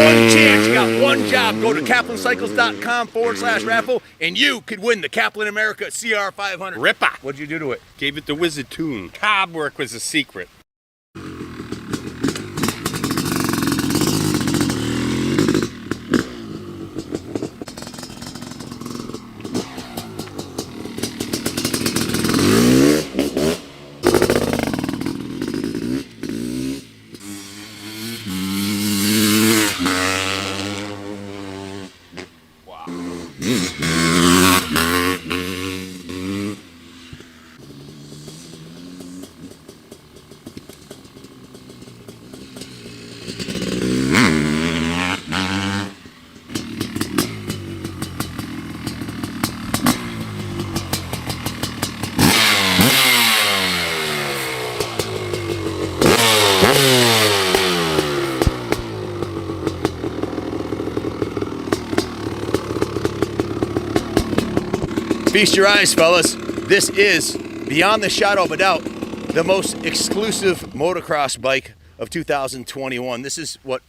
one chance. You got one job. Go to kaplancycles.com/raffle, and you could win the Kaplan America CR500. Ripper. What'd you do to it? Gave it the wizard tune. Cob work was a secret. Feast your eyes, fellas. This is, beyond the shadow of a doubt, the most exclusive motocross bike of 2021. This is what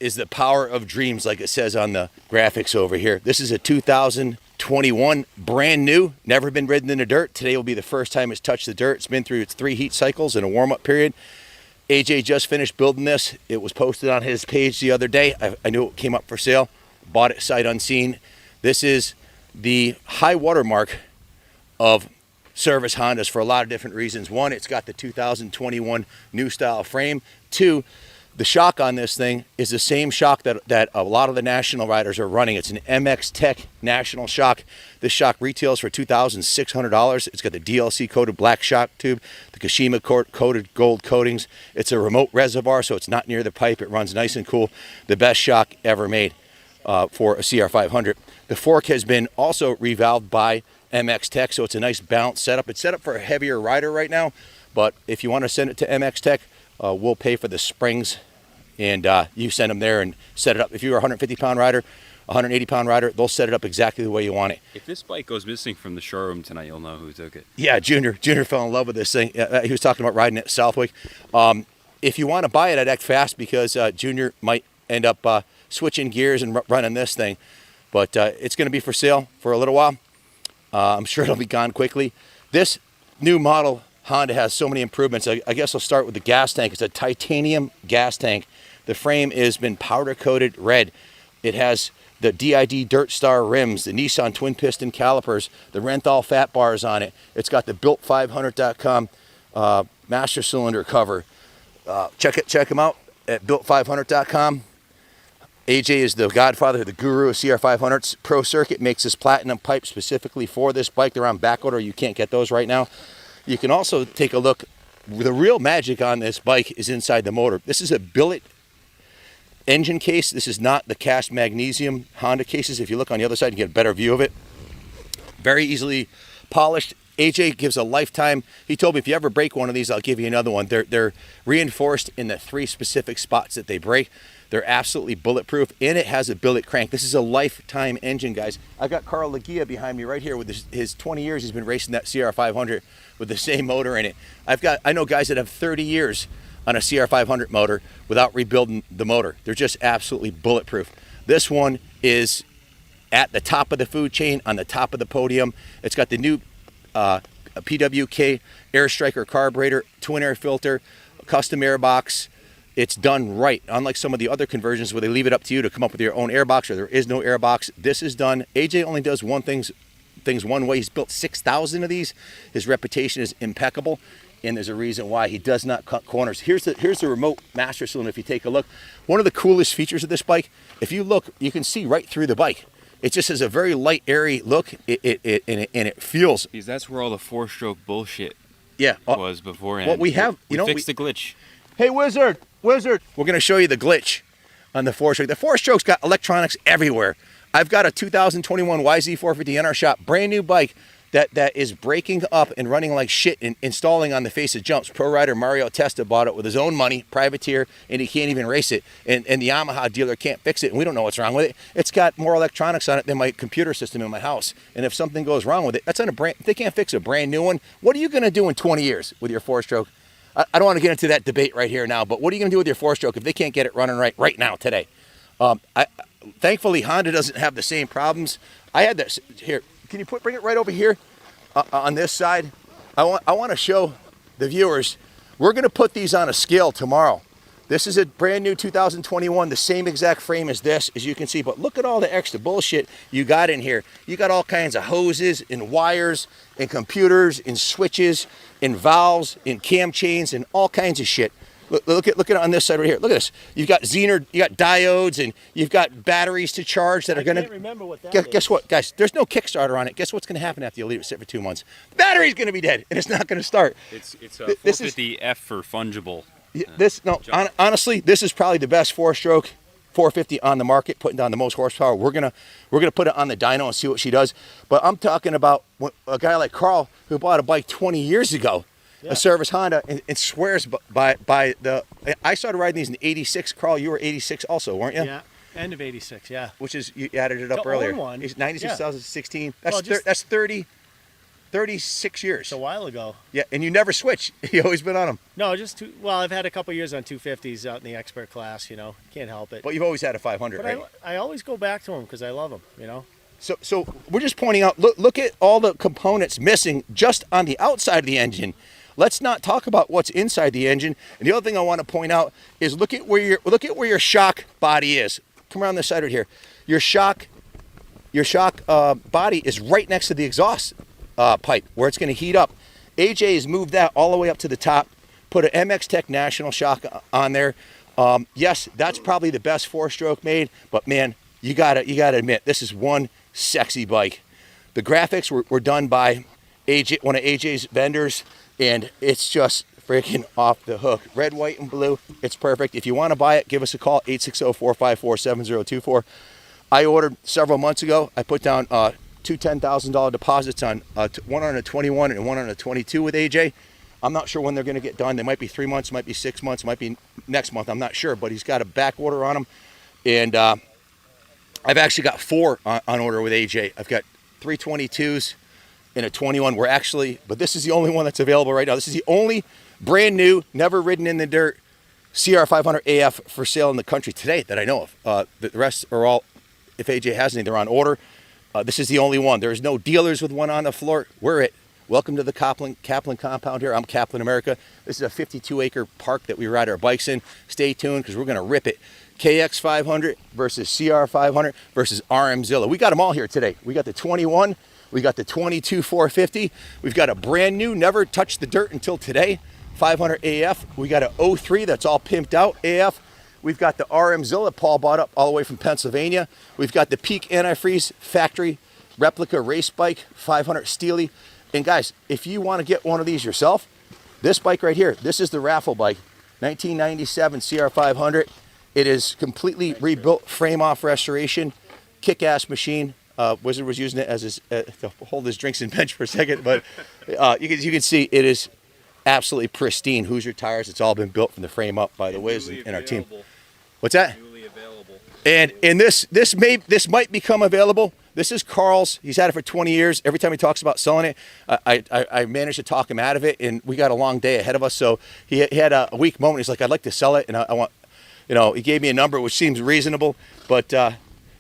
is the power of dreams, like it says on the graphics over here. This is a 2021, brand new, never been ridden in the dirt. Today will be the first time it's touched the dirt. It's been through its 3 heat cycles and a warm-up period. AJ just finished building this. It was posted on his page the other day. I knew it came up for sale. Bought it sight unseen. This is the high watermark of service Hondas for a lot of different reasons. One, it's got the 2021 new style frame. Two, the shock on this thing is the same shock that a lot of the national riders are running. It's an MX Tech national shock. This shock retails for $2,600. It's got the DLC coated black shock tube, the Kashima coated gold coatings. It's a remote reservoir, so it's not near the pipe. It runs nice and cool. The best shock ever made for a CR500. The fork has been also revalved by MX Tech, so it's a nice balanced setup. It's set up for a heavier rider right now, but if you want to send it to MX Tech, we'll pay for the springs, and you send them there and set it up. If you're a 150-pound rider, 180-pound rider, they'll set it up exactly the way you want it. If this bike goes missing from the showroom tonight, you'll know who took it. Yeah, Junior fell in love with this thing. He was talking about riding it at Southwick. If you want to buy it, I'd act fast, because Junior might end up switching gears and running this thing. But it's going to be for sale for a little while. I'm sure it'll be gone quickly. This new model Honda has so many improvements. I guess I'll start with the gas tank. It's a titanium gas tank. The frame has been powder coated red. It has the DID Dirt Star rims, the Nissan twin piston calipers, the Renthal fat bars on it. It's got the BUILT500.com master cylinder cover. Check them out at BUILT500.com. AJ is the godfather, the guru of CR500'S. Pro Circuit makes this platinum pipe specifically for this bike. They're on back order. You can't get those right now. You can also take a look. The real magic on this bike is inside the motor. This is a billet engine case. This is not the cast magnesium Honda cases. If you look on the other side, you get a better view of it. Very easily polished. AJ gives a lifetime. He told me, if you ever break one of these, I'll give you another one. They're reinforced in the 3 specific spots that they break. They're absolutely bulletproof, and it has a billet crank. This is a lifetime engine, guys. I got Carl Lagia behind me right here with his 20 years. He's been racing that CR500 with the same motor in it. I know guys that have 30 years on a CR500 motor without rebuilding the motor. They're just absolutely bulletproof. This one is at the top of the food chain, on the top of the podium. It's got the new PWK Air Striker carburetor, twin air filter, custom air box. It's done right. Unlike some of the other conversions where they leave it up to you to come up with your own air box, or there is no air box, this is done. AJ only does things one way. He's built 6,000 of these. His reputation is impeccable, and there's a reason why. He does not cut corners. Here's the remote master cylinder. If you take a look, one of the coolest features of this bike, if you look, you can see right through the bike. It just has a very light, airy look, and it feels. Because that's where all the 4-stroke bullshit was beforehand. What we have, we fixed the glitch. Hey, Wizard, we're going to show you the glitch on the 4-stroke. The 4-stroke's got electronics everywhere. I've got a 2021 YZ450 in our shop, brand new bike that is breaking up and running like shit and installing on the face of jumps. Pro rider Mario Testa bought it with his own money, privateer, and he can't even race it. And the Yamaha dealer can't fix it, and we don't know what's wrong with it. It's got more electronics on it than my computer system in my house. And if something goes wrong with it, that's on a brand. If they can't fix a brand new one, what are you going to do in 20 years with your 4-stroke? I don't want to get into that debate right here now, but what are you going to do with your 4-stroke if they can't get it running right now, today? Thankfully, Honda doesn't have the same problems. I had this here. Can you bring it right over here on this side? I want to show the viewers. We're going to put these on a scale tomorrow. This is a brand new 2021, the same exact frame as this, as you can see. But look at all the extra bullshit you got in here. You got all kinds of hoses and wires and computers and switches and valves and cam chains and all kinds of shit. Look at it on this side right here. Look at this. You've got Zener, you got diodes, and you've got batteries to charge that are going to. I can't remember what that is. Guess what, guys? There's no Kickstarter on it. Guess what's going to happen after you leave it sit for 2 months? The battery's going to be dead, and it's not going to start. It's a 450F for fungible. Honestly, this is probably the best 4-stroke 450 on the market, putting down the most horsepower. We're gonna put it on the dyno and see what she does. But I'm talking about a guy like Carl who bought a bike 20 years ago. A service Honda, and swears by the. I started riding these in '86. Carl, you were '86 also, weren't you? Yeah, end of '86. Yeah. Which is, you added it up the earlier. Own one. It's 96, yeah. 2016. That's 36 years. It's a while ago. Yeah, and you never switch. You always been on them. No, well, I've had a couple years on 250s out in the expert class. You know, can't help it. But you've always had a 500, but right? I always go back to them because I love them. You know. So we're just pointing out. Look at all the components missing just on the outside of the engine. Let's not talk about what's inside the engine. And the other thing I want to point out is look at where your shock body is. Come around this side right here. Your shock body is right next to the exhaust pipe where it's going to heat up. AJ has moved that all the way up to the top. Put an MX Tech National shock on there. Yes, that's probably the best 4-stroke made. But man, you gotta admit, this is one sexy bike. The graphics were done by AJ, one of AJ's vendors. And it's just freaking off the hook. Red, white, and blue. It's perfect. If you want to buy it, give us a call, 860-454-7024. I ordered several months ago. I put down two $10,000 deposits on one on a 21 and one on a 22 with AJ. I'm not sure when they're going to get done. They might be 3 months, might be 6 months, might be next month. I'm not sure, but he's got a back order on them. And I've actually got 4 on order with AJ. I've got 3 22s. In a 21, but this is the only one that's available right now. This is the only brand new, never ridden in the dirt CR500AF for sale in the country today that I know of. The rest are all, if AJ has any, they're on order. This is the only one. There's no dealers with one on the floor. We're it. Welcome to the Kaplan compound here. I'm Kaplan America. This is a 52-acre park that we ride our bikes in. Stay tuned because we're going to rip it. KX500 versus CR500 versus Rm-Zilla'. We got them all here today. We got the 21. We got the 22 450. We've got a brand new, never touched the dirt until today, 500AF. We got an 03 that's all pimped out AF. We've got the Rm-Zilla' Paul bought up all the way from Pennsylvania. We've got the Peak Antifreeze factory replica race bike, 500 Steely. And guys, if you want to get one of these yourself, this bike right here, this is the raffle bike, 1997 CR500. It is completely rebuilt, frame-off restoration, kick-ass machine. Wizard was using it as to hold his drinks and bench for a second, but you can see it is absolutely pristine. Hoosier tires, it's all been built from the frame up by the Wiz and our team. What's that? Newly available. And this might become available. This is Carl's. He's had it for 20 years. Every time he talks about selling it, I managed to talk him out of it, and we got a long day ahead of us. So he had a weak moment. He's like, I'd like to sell it, and I want, he gave me a number which seems reasonable, but.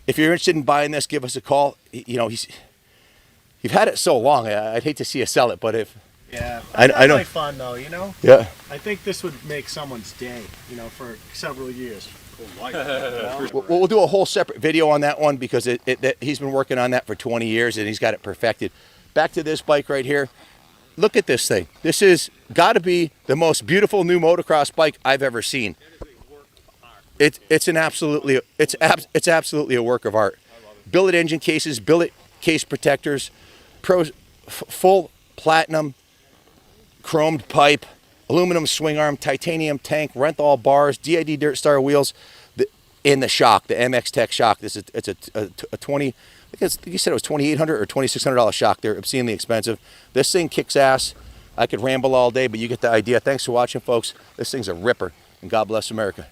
If you're interested in buying this, give us a call. You've had it so long. I'd hate to see you sell it, but if I know, my fun though, Yeah. I think this would make someone's day, for several years. We'll do a whole separate video on that one because he's been working on that for 20 years and he's got it perfected. Back to this bike right here. Look at this thing. This has got to be the most beautiful new motocross bike I've ever seen. It's absolutely a work of art. Billet engine cases, billet case protectors, full platinum chromed pipe, aluminum swing arm, titanium tank, Renthal bars, DID Dirt Star wheels, in the shock, the MX Tech shock. It's a 20. I think you said it was $2,800 or $2,600 shock. They're obscenely expensive. This thing kicks ass. I could ramble all day, but you get the idea. Thanks for watching, folks. This thing's a ripper, and God bless America.